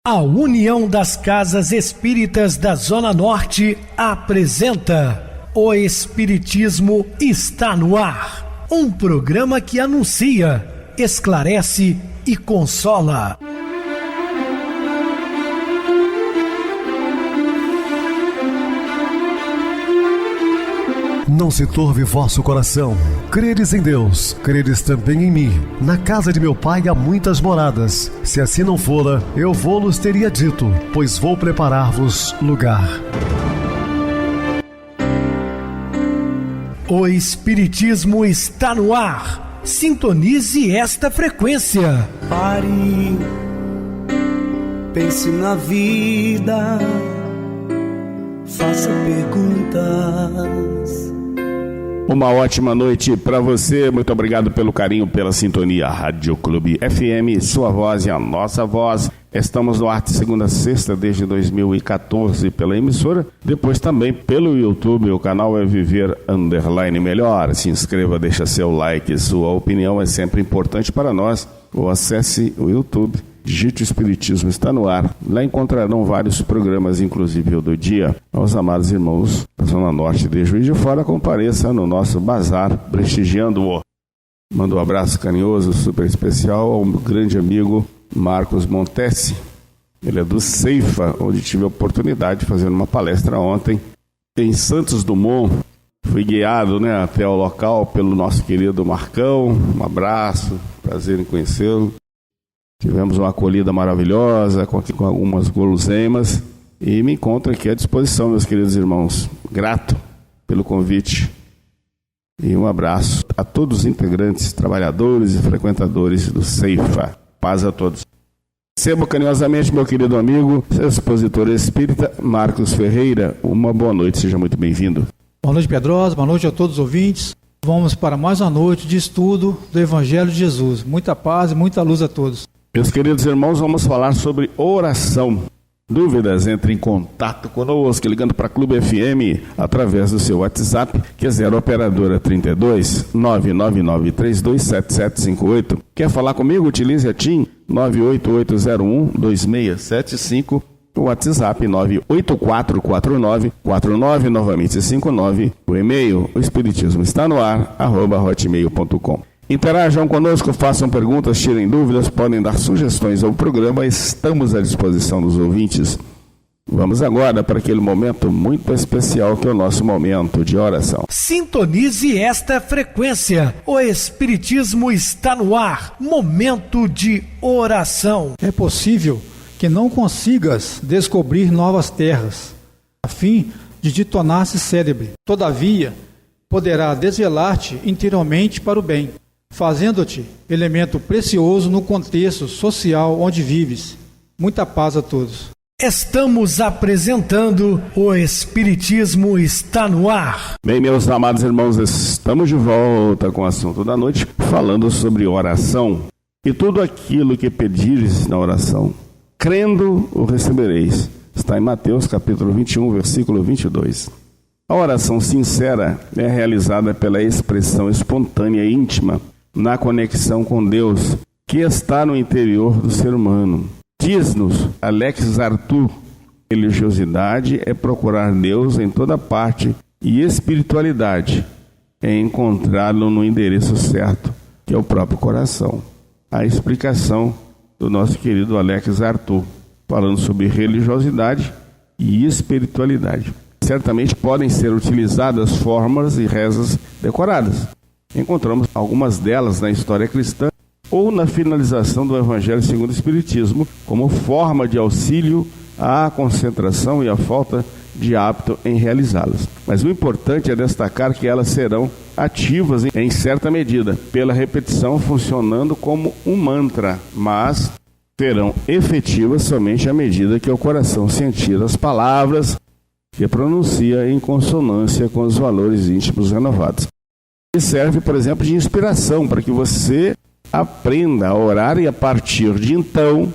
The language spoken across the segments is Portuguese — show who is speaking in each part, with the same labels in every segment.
Speaker 1: A União das Casas Espíritas da Zona Norte apresenta O Espiritismo está no ar, um programa que anuncia, esclarece e consola.
Speaker 2: Não se turve vosso coração. Credes em Deus, credes também em mim. Na casa de meu pai há muitas moradas. Se assim não fora, eu vou-los teria dito, pois vou preparar-vos lugar.
Speaker 1: O Espiritismo está no ar. Sintonize esta frequência.
Speaker 3: Pare, pense na vida, faça perguntas.
Speaker 4: Uma ótima noite para você, muito obrigado pelo carinho, pela sintonia. Rádio Clube FM, sua voz e a nossa voz. Estamos no ar de segunda a sexta desde 2014 pela emissora, depois também pelo YouTube, o canal é Viver _ Melhor. Se inscreva, deixa seu like, sua opinião é sempre importante para nós. Ou acesse o YouTube, digite o Espiritismo está no ar. Lá encontrarão vários programas, inclusive o do dia. Aos amados irmãos da Zona Norte de Juiz de Fora, compareça no nosso bazar, prestigiando-o. Mando um abraço carinhoso, super especial ao meu grande amigo Marcos Montesi. Ele é do Ceifa, onde tive a oportunidade de fazer uma palestra ontem em Santos Dumont. Fui guiado até o local pelo nosso querido Marcão. Um abraço, prazer em conhecê-lo. Tivemos uma acolhida maravilhosa, com algumas guloseimas. E me encontro aqui à disposição, meus queridos irmãos. Grato pelo convite. E um abraço a todos os integrantes, trabalhadores e frequentadores do Ceifa. Paz a todos. Recebo carinhosamente meu querido amigo, seu expositor espírita, Marcos Ferreira. Uma boa noite, seja muito bem-vindo.
Speaker 5: Boa noite, Pedrosa. Boa noite a todos os ouvintes. Vamos para mais uma noite de estudo do Evangelho de Jesus. Muita paz e muita luz a todos.
Speaker 4: Meus queridos irmãos, vamos falar sobre oração. Dúvidas, entre em contato conosco, ligando para Clube FM através do seu WhatsApp, que é 0 operadora 32 999327758. Quer falar comigo? Utilize a TIM 988012675. O WhatsApp 9844949, novamente 59. O e-mail, o espiritismo está no ar, @hotmail.com. Interajam conosco, façam perguntas, tirem dúvidas, podem dar sugestões ao programa, estamos à disposição dos ouvintes. Vamos agora para aquele momento muito especial que é o nosso momento de oração.
Speaker 1: Sintonize esta frequência. O Espiritismo está no ar. Momento de oração.
Speaker 5: É possível que não consigas descobrir novas terras, a fim de te tornar-se célebre. Todavia, poderá desvelar-te interiormente para o bem, fazendo-te elemento precioso no contexto social onde vives. Muita paz a todos.
Speaker 1: Estamos apresentando O Espiritismo está no ar.
Speaker 4: Bem, meus amados irmãos, estamos de volta com o assunto da noite, falando sobre oração. E tudo aquilo que pedires na oração, crendo, o recebereis. Está em Mateus capítulo 21, versículo 22. A oração sincera é realizada pela expressão espontânea e íntima na conexão com Deus, que está no interior do ser humano. Diz-nos Alex Arthur: religiosidade é procurar Deus em toda parte e espiritualidade é encontrá-lo no endereço certo, que é o próprio coração. A explicação do nosso querido Alex Arthur, falando sobre religiosidade e espiritualidade. Certamente podem ser utilizadas formas e rezas decoradas. Encontramos algumas delas na história cristã ou na finalização do Evangelho segundo o Espiritismo, como forma de auxílio à concentração e à falta de hábito em realizá-las. Mas o importante é destacar que elas serão ativas em certa medida, pela repetição funcionando como um mantra, mas serão efetivas somente à medida que o coração sentir as palavras que pronuncia em consonância com os valores íntimos renovados. E serve, por exemplo, de inspiração para que você aprenda a orar e a partir de então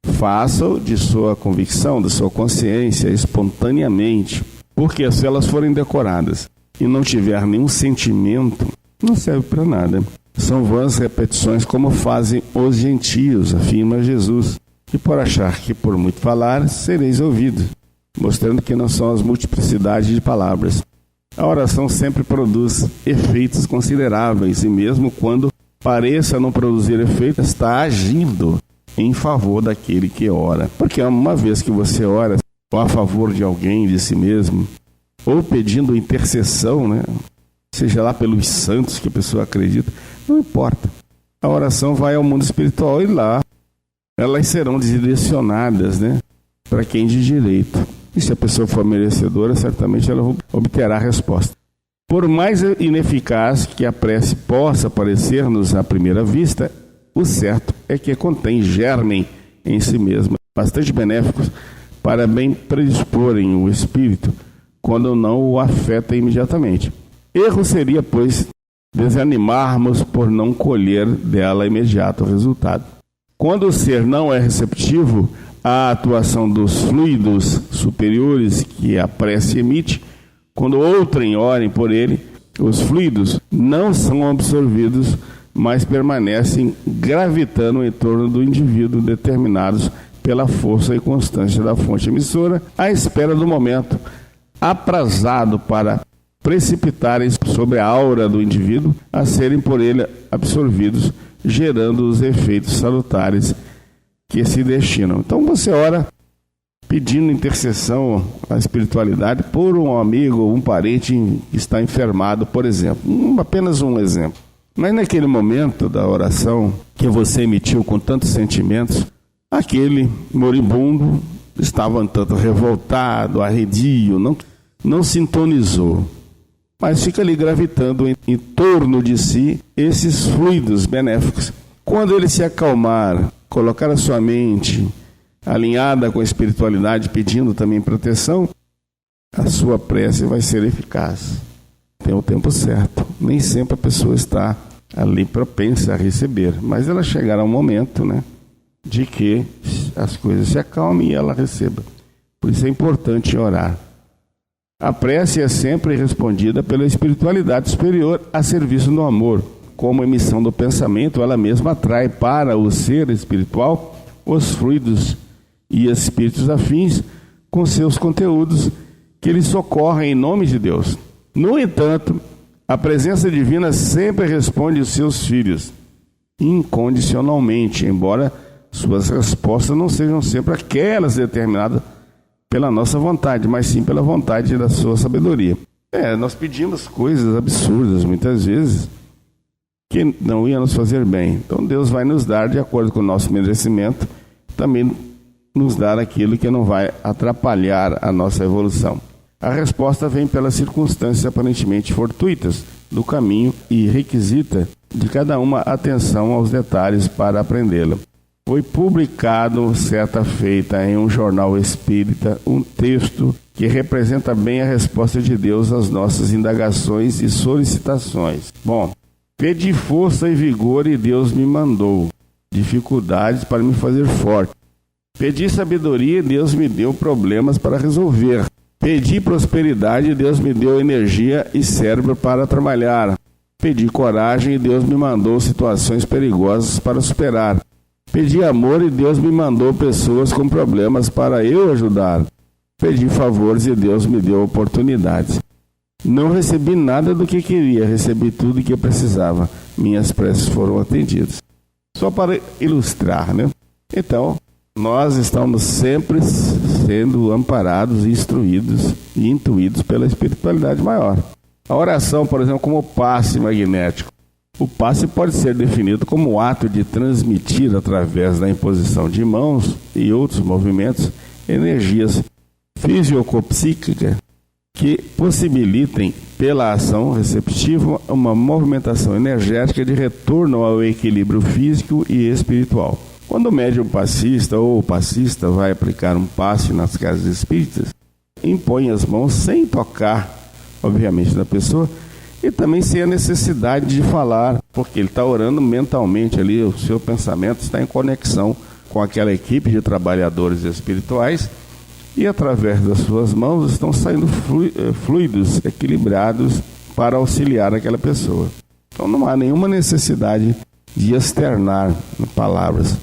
Speaker 4: faça-o de sua convicção, de sua consciência, espontaneamente. Porque se elas forem decoradas e não tiver nenhum sentimento, não serve para nada. São vãs repetições como fazem os gentios, afirma Jesus. e por achar que por muito falar sereis ouvidos, mostrando que não são as multiplicidades de palavras. A oração sempre produz efeitos consideráveis, e mesmo quando pareça não produzir efeito, está agindo em favor daquele que ora. Porque uma vez que você ora ou a favor de alguém, de si mesmo, ou pedindo intercessão, né? Seja lá pelos santos que a pessoa acredita, não importa. A oração vai ao mundo espiritual e lá elas serão direcionadas, né, para quem de direito. E se a pessoa for merecedora, certamente ela obterá a resposta. Por mais ineficaz que a prece possa parecer-nos à primeira vista, o certo é que contém germen em si mesma, bastante benéficos para bem predisporem o espírito, quando não o afeta imediatamente. Erro seria, pois, desanimarmos por não colher dela imediato resultado. Quando o ser não é receptivo à atuação dos fluidos superiores que a prece emite, quando outrem orem por ele, os fluidos não são absorvidos, mas permanecem gravitando em torno do indivíduo, determinados pela força e constância da fonte emissora, à espera do momento aprazado para precipitarem sobre a aura do indivíduo, a serem por ele absorvidos, gerando os efeitos salutares que se destinam. Então você ora pedindo intercessão à espiritualidade por um amigo ou um parente que está enfermado, por exemplo. Apenas um exemplo. Mas naquele momento da oração que você emitiu com tantos sentimentos, aquele moribundo estava um tanto revoltado, arredio, não sintonizou, mas fica ali gravitando em torno de si esses fluidos benéficos. Quando ele se acalmar, colocar a sua mente alinhada com a espiritualidade, pedindo também proteção, a sua prece vai ser eficaz. Tem o tempo certo. Nem sempre a pessoa está ali propensa a receber, mas ela chegará um momento, né, de que as coisas se acalmem e ela receba. Por isso é importante orar. A prece é sempre respondida pela espiritualidade superior a serviço do amor. Como emissão do pensamento, ela mesma atrai para o ser espiritual os fluidos e espíritos afins com seus conteúdos que lhe socorrem em nome de Deus. No entanto, a presença divina sempre responde aos seus filhos incondicionalmente, embora suas respostas não sejam sempre aquelas determinadas pela nossa vontade, mas sim pela vontade da sua sabedoria. Nós pedimos coisas absurdas, muitas vezes, que não iam nos fazer bem. Então Deus vai nos dar, de acordo com o nosso merecimento, também nos dar aquilo que não vai atrapalhar a nossa evolução. A resposta vem pelas circunstâncias aparentemente fortuitas do caminho e requisita de cada uma atenção aos detalhes para aprendê-la. Foi publicado, certa feita, em um jornal espírita, um texto que representa bem a resposta de Deus às nossas indagações e solicitações. Bom, pedi força e vigor e Deus me mandou dificuldades para me fazer forte. Pedi sabedoria e Deus me deu problemas para resolver. Pedi prosperidade e Deus me deu energia e cérebro para trabalhar. Pedi coragem e Deus me mandou situações perigosas para superar. Pedi amor e Deus me mandou pessoas com problemas para eu ajudar. Pedi favores e Deus me deu oportunidades. Não recebi nada do que queria, recebi tudo o que eu precisava. Minhas preces foram atendidas. Só para ilustrar, né? Então, nós estamos sempre sendo amparados, instruídos e intuídos pela espiritualidade maior. A oração, por exemplo, como passe magnético. O passe pode ser definido como o ato de transmitir, através da imposição de mãos e outros movimentos, energias fisiopsíquicas que possibilitem, pela ação receptiva, uma movimentação energética de retorno ao equilíbrio físico e espiritual. Quando o médium passista ou o passista vai aplicar um passe nas casas espíritas, impõe as mãos sem tocar, obviamente, na pessoa, e também sem a necessidade de falar, porque ele está orando mentalmente ali, o seu pensamento está em conexão com aquela equipe de trabalhadores espirituais, e através das suas mãos estão saindo fluidos equilibrados para auxiliar aquela pessoa. Então não há nenhuma necessidade de externar palavras.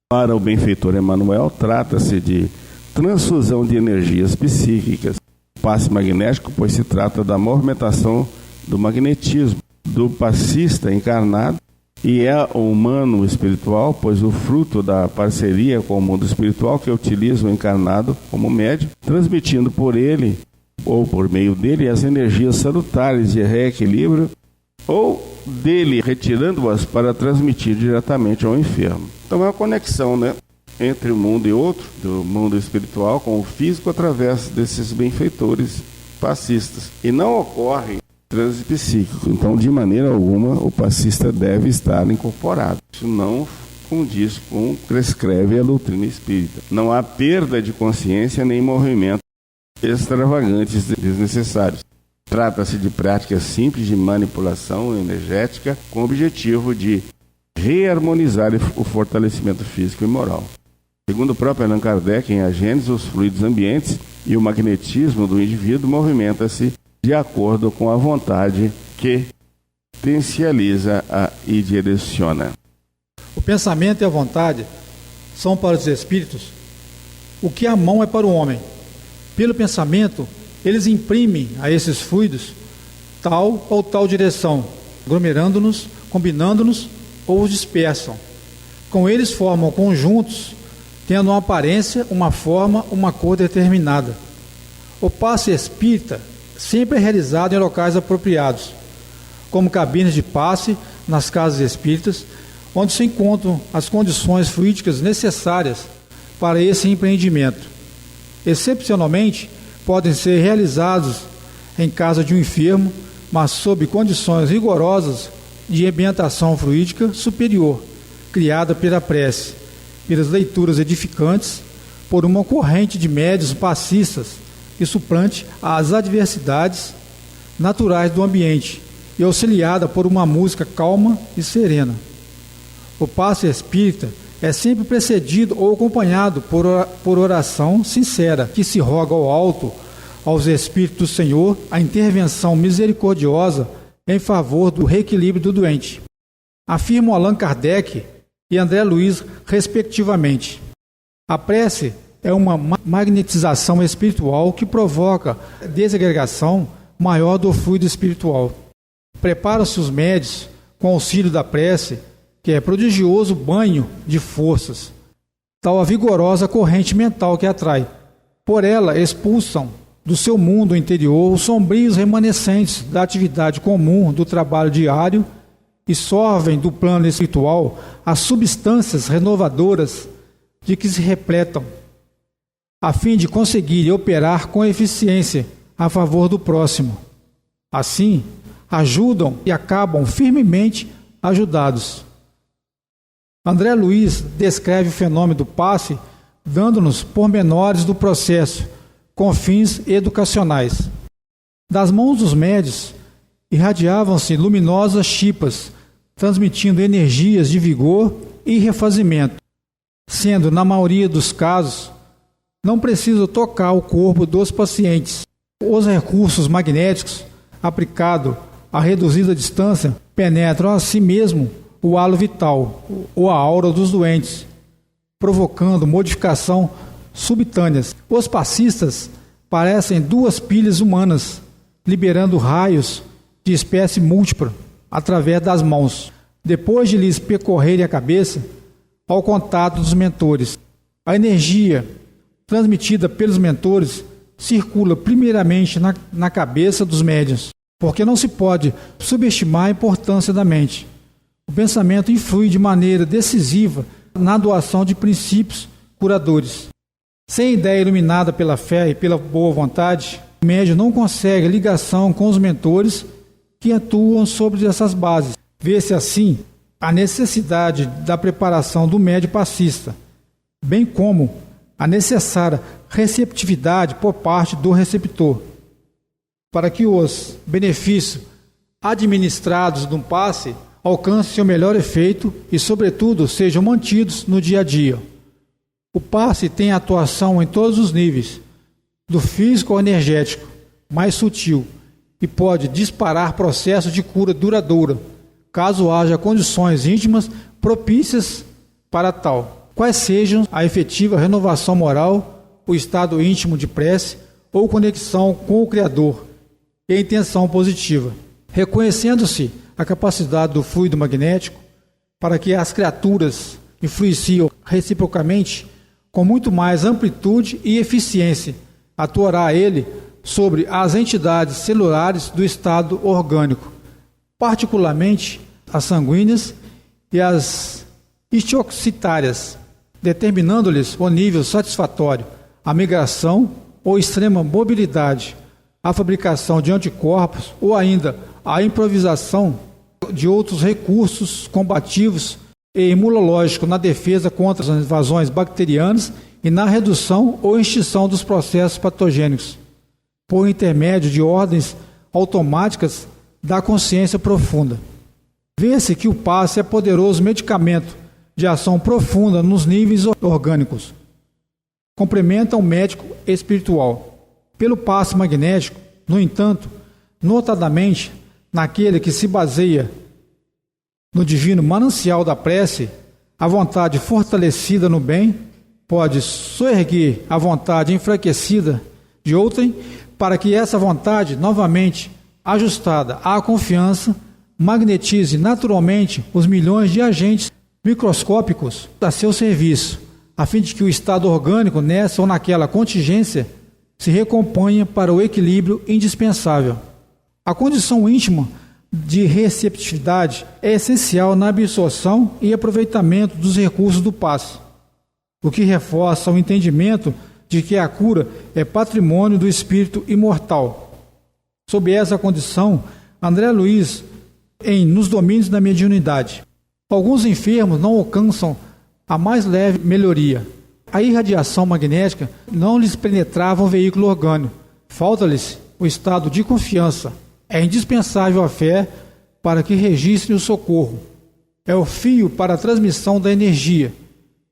Speaker 4: Para o benfeitor Emmanuel, trata-se de transfusão de energias psíquicas. Passe magnético, pois se trata da movimentação do magnetismo do passista encarnado, e é o humano espiritual, pois o fruto da parceria com o mundo espiritual que utiliza o encarnado como médium, transmitindo por ele ou por meio dele as energias salutares de reequilíbrio, ou dele retirando-as para transmitir diretamente ao enfermo. Então é uma conexão, entre um mundo e outro, do mundo espiritual com o físico, através desses benfeitores passistas. E não ocorre transe psíquico. Então, de maneira alguma, o passista deve estar incorporado. Isso não condiz com o que prescreve a doutrina espírita. Não há perda de consciência nem movimentos extravagantes desnecessários. Trata-se de práticas simples de manipulação energética com o objetivo de reharmonizar o fortalecimento físico e moral. Segundo o próprio Allan Kardec, em A Gênese, os fluidos ambientes e o magnetismo do indivíduo movimenta-se de acordo com a vontade que potencializa e direciona.
Speaker 5: O pensamento e a vontade são para os espíritos o que a mão é para o homem. Pelo pensamento, eles imprimem a esses fluidos tal ou tal direção, aglomerando-nos, combinando-nos ou os dispersam. Com eles formam conjuntos, tendo uma aparência, uma forma, uma cor determinada. O passe espírita sempre é realizado em locais apropriados, como cabines de passe nas casas espíritas, onde se encontram as condições fluídicas necessárias para esse empreendimento. Excepcionalmente, podem ser realizados em casa de um enfermo, mas sob condições rigorosas de ambientação fluídica superior, criada pela prece, pelas leituras edificantes, por uma corrente de médiuns passistas que suplante as adversidades naturais do ambiente e auxiliada por uma música calma e serena. O passe espírita é sempre precedido ou acompanhado por oração sincera, que se roga ao alto, aos Espíritos do Senhor, a intervenção misericordiosa em favor do reequilíbrio do doente. Afirmam Allan Kardec e André Luiz, respectivamente. A prece é uma magnetização espiritual que provoca desagregação maior do fluido espiritual. Prepara-se os médios com auxílio da prece, que é prodigioso banho de forças, tal a vigorosa corrente mental que atrai. Por ela expulsam do seu mundo interior os sombrios remanescentes da atividade comum do trabalho diário e sorvem do plano espiritual as substâncias renovadoras de que se repletam, a fim de conseguir operar com eficiência a favor do próximo. Assim, ajudam e acabam firmemente ajudados. André Luiz descreve o fenômeno do passe, dando-nos pormenores do processo, com fins educacionais. Das mãos dos médios, irradiavam-se luminosas chipas, transmitindo energias de vigor e refazimento, sendo, na maioria dos casos, não preciso tocar o corpo dos pacientes. Os recursos magnéticos, aplicados a reduzida distância, penetram a si mesmo o halo vital ou a aura dos doentes, provocando modificação subitâneas. Os passistas parecem duas pilhas humanas, liberando raios de espécie múltipla através das mãos. Depois de lhes percorrerem a cabeça, ao contato dos mentores, a energia transmitida pelos mentores circula primeiramente na cabeça dos médiuns, porque não se pode subestimar a importância da mente. O pensamento influi de maneira decisiva na doação de princípios curadores. Sem ideia iluminada pela fé e pela boa vontade, o médium não consegue ligação com os mentores que atuam sobre essas bases. Vê-se assim a necessidade da preparação do médium passista, bem como a necessária receptividade por parte do receptor, para que os benefícios administrados de um passe alcancem seu melhor efeito e, sobretudo, sejam mantidos no dia a dia. O passe tem atuação em todos os níveis, do físico ao energético, mais sutil, e pode disparar processos de cura duradoura, caso haja condições íntimas propícias para tal. quais sejam a efetiva renovação moral, o estado íntimo de prece ou conexão com o Criador e a intenção positiva, reconhecendo-se a capacidade do fluido magnético para que as criaturas influenciam reciprocamente com muito mais amplitude e eficiência, atuará ele sobre as entidades celulares do estado orgânico, particularmente as sanguíneas e as histioxitárias, determinando-lhes o nível satisfatório, a migração ou extrema mobilidade, a fabricação de anticorpos ou ainda a improvisação de outros recursos combativos e imunológicos na defesa contra as invasões bacterianas e na redução ou extinção dos processos patogênicos, por intermédio de ordens automáticas da consciência profunda. Vê-se que o passe é poderoso medicamento de ação profunda nos níveis orgânicos. Complementa o médico espiritual. Pelo passe magnético, no entanto, notadamente naquele que se baseia no divino manancial da prece, a vontade fortalecida no bem pode soerguer a vontade enfraquecida de outrem, para que essa vontade, novamente ajustada à confiança, magnetize naturalmente os milhões de agentes microscópicos a seu serviço, a fim de que o estado orgânico nessa ou naquela contingência se recomponha para o equilíbrio indispensável. A condição íntima de receptividade é essencial na absorção e aproveitamento dos recursos do passe, o que reforça o entendimento de que a cura é patrimônio do espírito imortal. Sob essa condição, André Luiz, nos domínios da mediunidade, alguns enfermos não alcançam a mais leve melhoria. A irradiação magnética não lhes penetrava o veículo orgânico. Falta-lhes o estado de confiança. É indispensável a fé para que registre o socorro. É o fio para a transmissão da energia.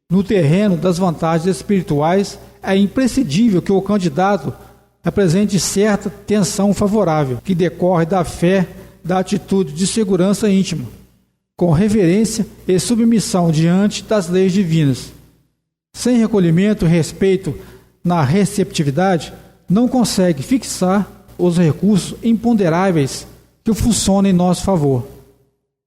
Speaker 5: No terreno das vantagens espirituais, é imprescindível que o candidato apresente certa tensão favorável, que decorre da fé, da atitude de segurança íntima, com reverência e submissão diante das leis divinas. Sem recolhimento e respeito na receptividade, não consegue fixar os recursos imponderáveis que funcionam em nosso favor.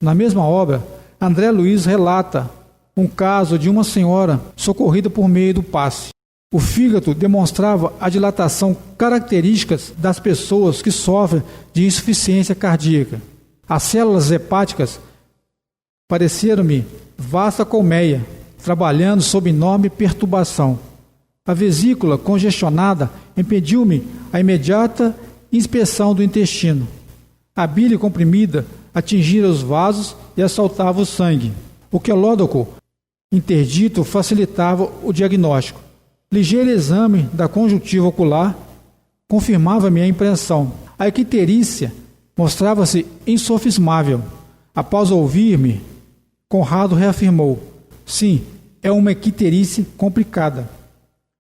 Speaker 5: Na mesma obra, André Luiz relata um caso de uma senhora socorrida por meio do passe. O fígado demonstrava a dilatação característica das pessoas que sofrem de insuficiência cardíaca. As células hepáticas pareceram-me vasta colmeia, trabalhando sob enorme perturbação. A vesícula congestionada impediu-me a imediata inspeção do intestino. A bile comprimida atingira os vasos e assaltava o sangue. O quelódoco interdito facilitava o diagnóstico. Ligeiro exame da conjuntiva ocular confirmava-me a impressão. A icterícia mostrava-se insofismável. Após ouvir-me, Conrado reafirmou: sim, é uma icterícia complicada.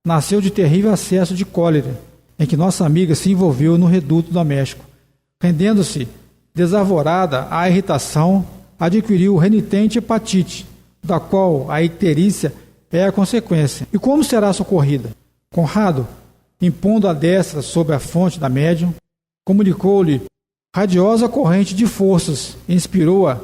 Speaker 5: Nasceu de terrível acesso de cólera, em que nossa amiga se envolveu no reduto doméstico. Rendendo-se desarvorada à irritação, adquiriu renitente hepatite, da qual a icterícia é a consequência. E como será socorrida? Conrado, impondo a destra sobre a fonte da médium, comunicou-lhe radiosa corrente de forças e inspirou-a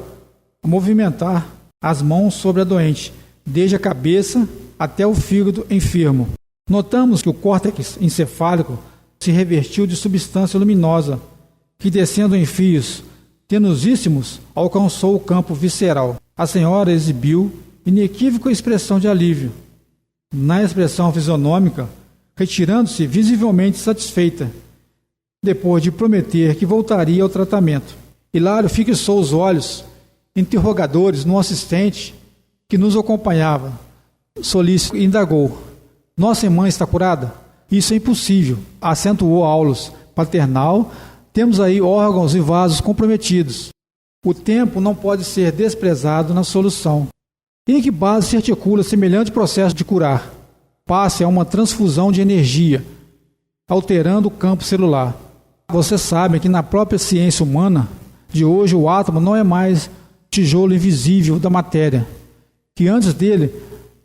Speaker 5: a movimentar as mãos sobre a doente, desde a cabeça até o fígado enfermo. Notamos que o córtex encefálico se revestiu de substância luminosa, que, descendo em fios tenusíssimos, alcançou o campo visceral. A senhora exibiu inequívoca expressão de alívio. Na expressão fisionômica, retirando-se visivelmente satisfeita, depois de prometer que voltaria ao tratamento. Hilário fixou os olhos interrogadores no assistente que nos acompanhava. Solícito indagou: nossa irmã está curada? Isso é impossível, acentuou Aulus paternal. Temos aí órgãos e vasos comprometidos. O tempo não pode ser desprezado na solução. Em que base se articula semelhante processo de curar? Passe a uma transfusão de energia, alterando o campo celular. Vocês sabem que na própria ciência humana de hoje o átomo não é mais tijolo invisível da matéria, que antes dele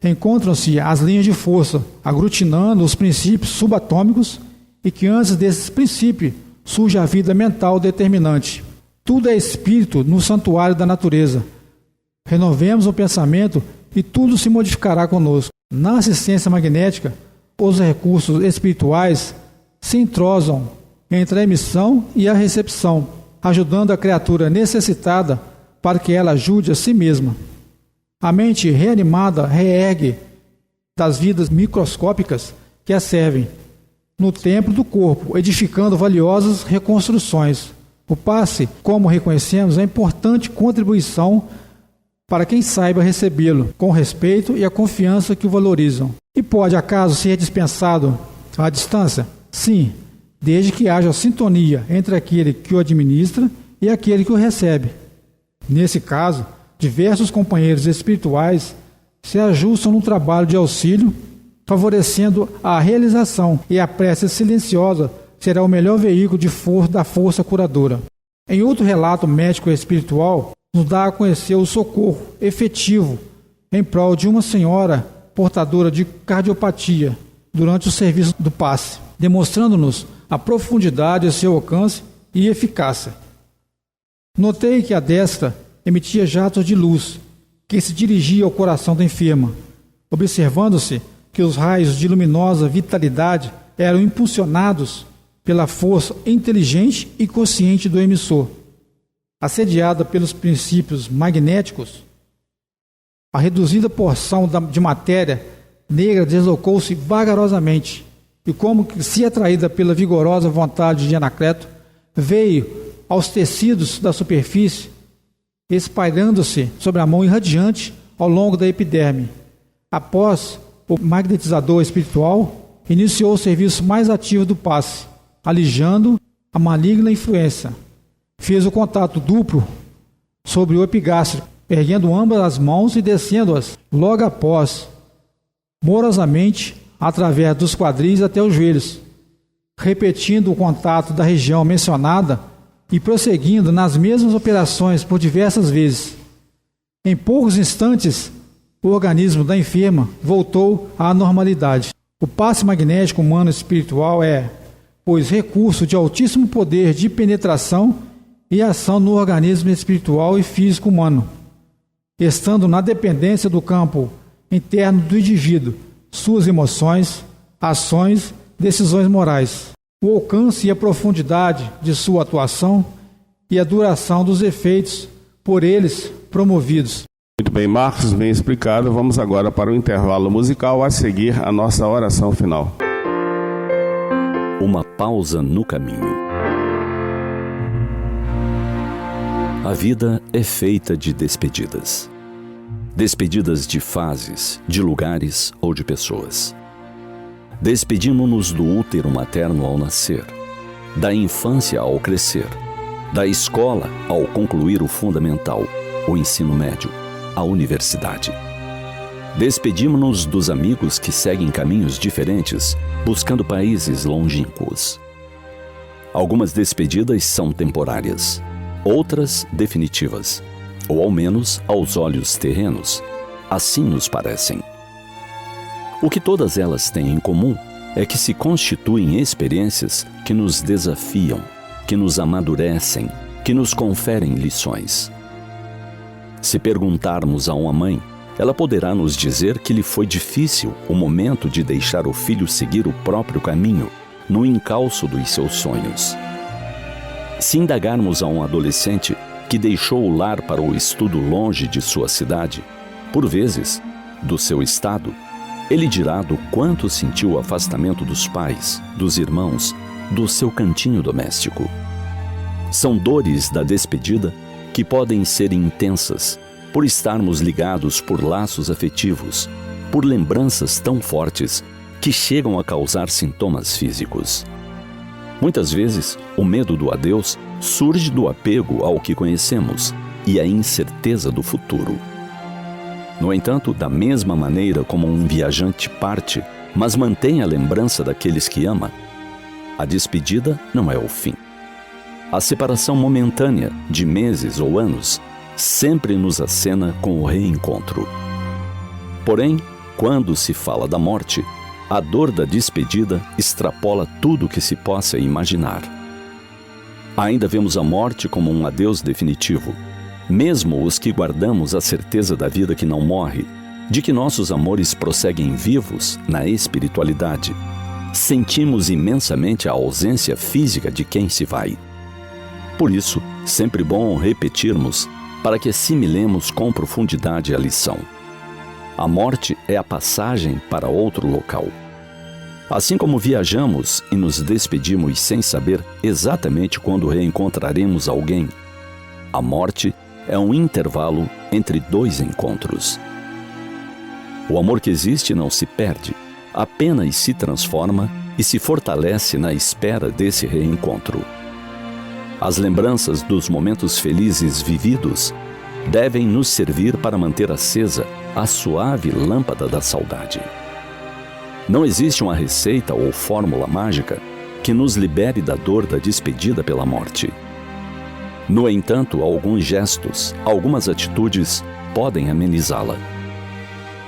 Speaker 5: encontram-se as linhas de força, aglutinando os princípios subatômicos, e que antes desses princípios surge a vida mental determinante. Tudo é espírito no santuário da natureza. Renovemos o pensamento e tudo se modificará conosco. Na assistência magnética, os recursos espirituais se entrosam entre a emissão e a recepção, ajudando a criatura necessitada para que ela ajude a si mesma. A mente reanimada reergue das vidas microscópicas que a servem no templo do corpo, edificando valiosas reconstruções. O passe, como reconhecemos, é importante contribuição para quem saiba recebê-lo, com respeito e a confiança que o valorizam. E pode, acaso, ser dispensado à distância? Sim, desde que haja sintonia entre aquele que o administra e aquele que o recebe. Nesse caso, diversos companheiros espirituais se ajustam no trabalho de auxílio, favorecendo a realização, e a prece silenciosa será o melhor veículo da força curadora. Em outro relato médico espiritual, nos dá a conhecer o socorro efetivo em prol de uma senhora portadora de cardiopatia durante o serviço do passe, demonstrando-nos a profundidade de seu alcance e eficácia. Notei que a destra emitia jatos de luz que se dirigia ao coração da enferma, observando-se que os raios de luminosa vitalidade eram impulsionados pela força inteligente e consciente do emissor. Assediada pelos princípios magnéticos, a reduzida porção de matéria negra deslocou-se vagarosamente e, como que se atraída pela vigorosa vontade de Anacleto, veio aos tecidos da superfície, espalhando-se sobre a mão irradiante ao longo da epiderme. Após o magnetizador espiritual, iniciou o serviço mais ativo do passe, alijando a maligna influência. Fez o contato duplo sobre o epigástrico, erguendo ambas as mãos e descendo-as logo após, morosamente, através dos quadris até os joelhos, repetindo o contato da região mencionada e prosseguindo nas mesmas operações por diversas vezes. Em poucos instantes, o organismo da enferma voltou à normalidade. O passe magnético humano espiritual é, pois, recurso de altíssimo poder de penetração e ação no organismo espiritual e físico humano, estando na dependência do campo interno do indivíduo, suas emoções, ações, decisões morais, o alcance e a profundidade de sua atuação e a duração dos efeitos por eles promovidos.
Speaker 4: Muito bem, Marcos, bem explicado. Vamos agora para o intervalo musical, a seguir a nossa oração final.
Speaker 6: Uma pausa no caminho. A vida é feita de despedidas. Despedidas de fases, de lugares ou de pessoas. Despedimos-nos do útero materno ao nascer, da infância ao crescer, da escola ao concluir o fundamental, o ensino médio, a universidade. Despedimos-nos dos amigos que seguem caminhos diferentes, buscando países longínquos. Algumas despedidas são temporárias, outras definitivas, ou ao menos aos olhos terrenos, assim nos parecem. O que todas elas têm em comum é que se constituem experiências que nos desafiam, que nos amadurecem, que nos conferem lições. Se perguntarmos a uma mãe, ela poderá nos dizer que lhe foi difícil o momento de deixar o filho seguir o próprio caminho, no encalço dos seus sonhos. Se indagarmos a um adolescente que deixou o lar para o estudo longe de sua cidade, por vezes, do seu estado, ele dirá do quanto sentiu o afastamento dos pais, dos irmãos, do seu cantinho doméstico. São dores da despedida que podem ser intensas, por estarmos ligados por laços afetivos, por lembranças tão fortes que chegam a causar sintomas físicos. Muitas vezes, o medo do adeus surge do apego ao que conhecemos e a incerteza do futuro. No entanto, da mesma maneira como um viajante parte, mas mantém a lembrança daqueles que ama, a despedida não é o fim. A separação momentânea, de meses ou anos, sempre nos acena com o reencontro. Porém, quando se fala da morte, a dor da despedida extrapola tudo o que se possa imaginar. Ainda vemos a morte como um adeus definitivo. Mesmo os que guardamos a certeza da vida que não morre, de que nossos amores prosseguem vivos na espiritualidade, sentimos imensamente a ausência física de quem se vai. Por isso, sempre bom repetirmos para que assimilemos com profundidade a lição. A morte é a passagem para outro local. Assim como viajamos e nos despedimos sem saber exatamente quando reencontraremos alguém, a morte é um intervalo entre dois encontros. O amor que existe não se perde, apenas se transforma e se fortalece na espera desse reencontro. As lembranças dos momentos felizes vividos devem nos servir para manter acesa a suave lâmpada da saudade. Não existe uma receita ou fórmula mágica que nos libere da dor da despedida pela morte. No entanto, alguns gestos, algumas atitudes podem amenizá-la.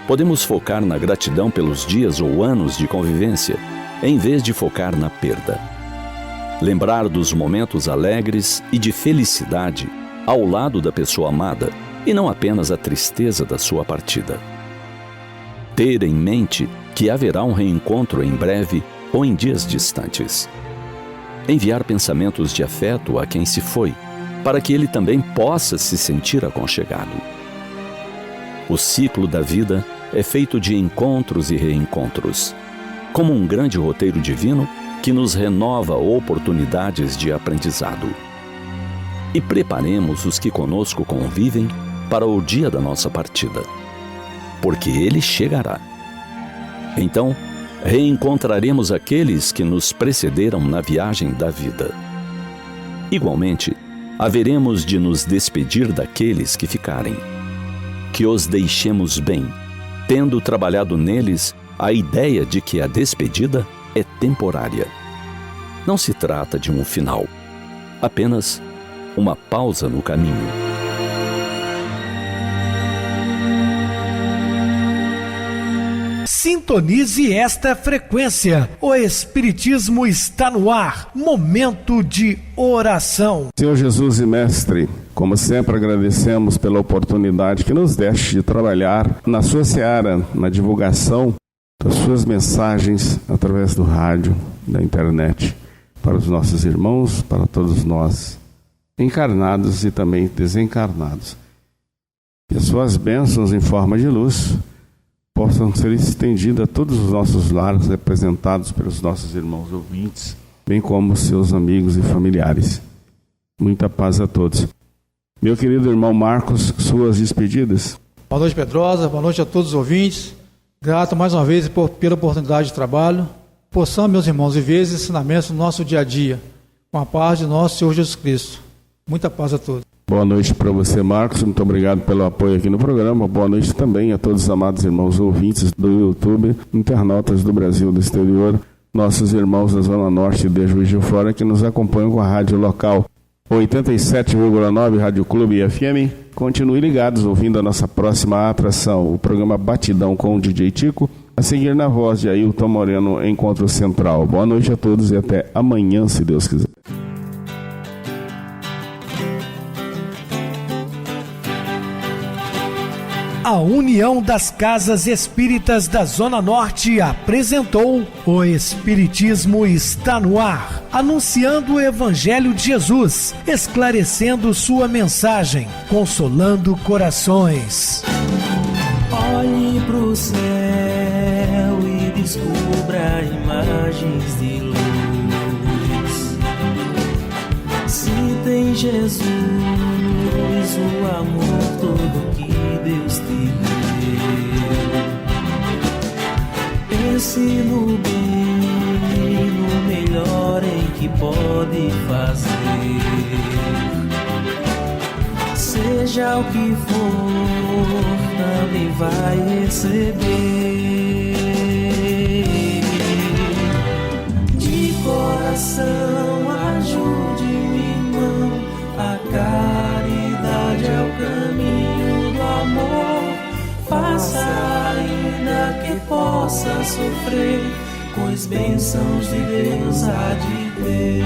Speaker 6: Podemos focar na gratidão pelos dias ou anos de convivência, em vez de focar na perda. Lembrar dos momentos alegres e de felicidade ao lado da pessoa amada, e não apenas a tristeza da sua partida. Ter em mente que haverá um reencontro em breve ou em dias distantes. Enviar pensamentos de afeto a quem se foi, para que ele também possa se sentir aconchegado. O ciclo da vida é feito de encontros e reencontros, como um grande roteiro divino que nos renova oportunidades de aprendizado. E preparemos os que conosco convivem para o dia da nossa partida, porque ele chegará. Então, reencontraremos aqueles que nos precederam na viagem da vida. Igualmente, haveremos de nos despedir daqueles que ficarem. Que os deixemos bem, tendo trabalhado neles a ideia de que a despedida é temporária. Não se trata de um final, apenas uma pausa no caminho.
Speaker 1: Sintonize esta frequência. O Espiritismo está no ar. Momento de oração.
Speaker 4: Senhor Jesus e Mestre, como sempre agradecemos pela oportunidade que nos deste de trabalhar na sua seara, na divulgação das suas mensagens através do rádio, da internet, para os nossos irmãos, para todos nós, encarnados e também desencarnados. Que as suas bênçãos em forma de luz possam ser estendidas a todos os nossos lares, representados pelos nossos irmãos ouvintes, bem como seus amigos e familiares. Muita paz a todos. Meu querido irmão Marcos, suas despedidas.
Speaker 5: Boa noite, Pedrosa. Boa noite a todos os ouvintes. Grato mais uma vez pela oportunidade de trabalho. Possamos, meus irmãos, viver esses ensinamentos no nosso dia a dia, com a paz de nosso Senhor Jesus Cristo. Muita paz a todos.
Speaker 4: Boa noite para você, Marcos. Muito obrigado pelo apoio aqui no programa. Boa noite também a todos os amados irmãos ouvintes do YouTube, internautas do Brasil e do exterior, nossos irmãos da Zona Norte de Juiz de Fora que nos acompanham com a rádio local 87,9 Rádio Clube FM. Continue ligados ouvindo a nossa próxima atração, o programa Batidão com o DJ Tico, a seguir na voz de Ailton Moreno, Encontro Central. Boa noite a todos e até amanhã, se Deus quiser.
Speaker 1: A União das Casas Espíritas da Zona Norte apresentou O Espiritismo está no ar, anunciando o Evangelho de Jesus, esclarecendo sua mensagem, consolando corações.
Speaker 3: Olhe pro céu e descubra imagens de luz. Se tem Jesus, o amor todo que Deus te deu. Pense no bem, no melhor em que pode fazer. Seja o que for, também vai receber. De coração, ajude-me, irmão, a caridade é o caminho do amor. Faça ainda que possa sofrer, pois bênçãos de Deus há de ter.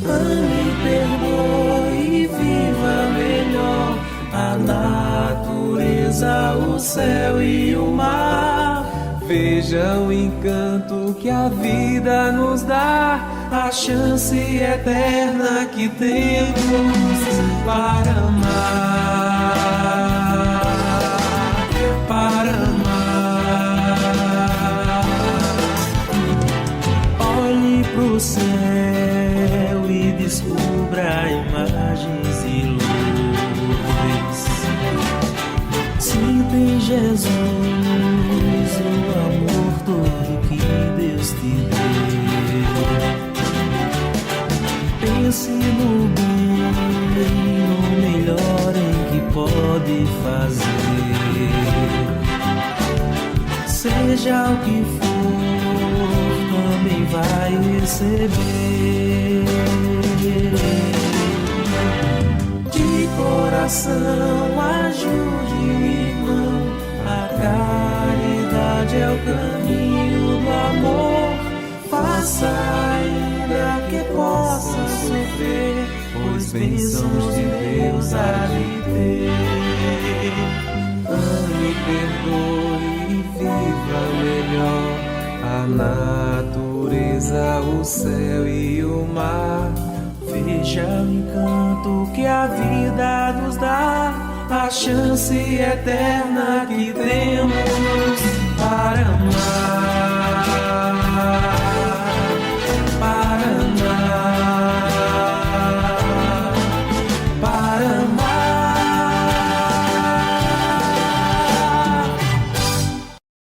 Speaker 3: Ame, perdoe e viva melhor a natureza, o céu e o mar. Veja o encanto que a vida nos dá, a chance eterna que temos para amar, para amar. Olhe pro céu e descubra imagens e luz. Sinta em Jesus o amor todo que Deus te deu. Pense no bem, no melhor em que pode fazer. Seja o que for, também vai receber. De coração, ajude o irmão. A caridade é o caminho do amor. Faça ainda que possa sofrer, pois bênçãos de Deus há de ter. Ame, perdoe e viva melhor a natureza, o céu e o mar. Veja o encanto que a vida nos dá, a chance eterna que temos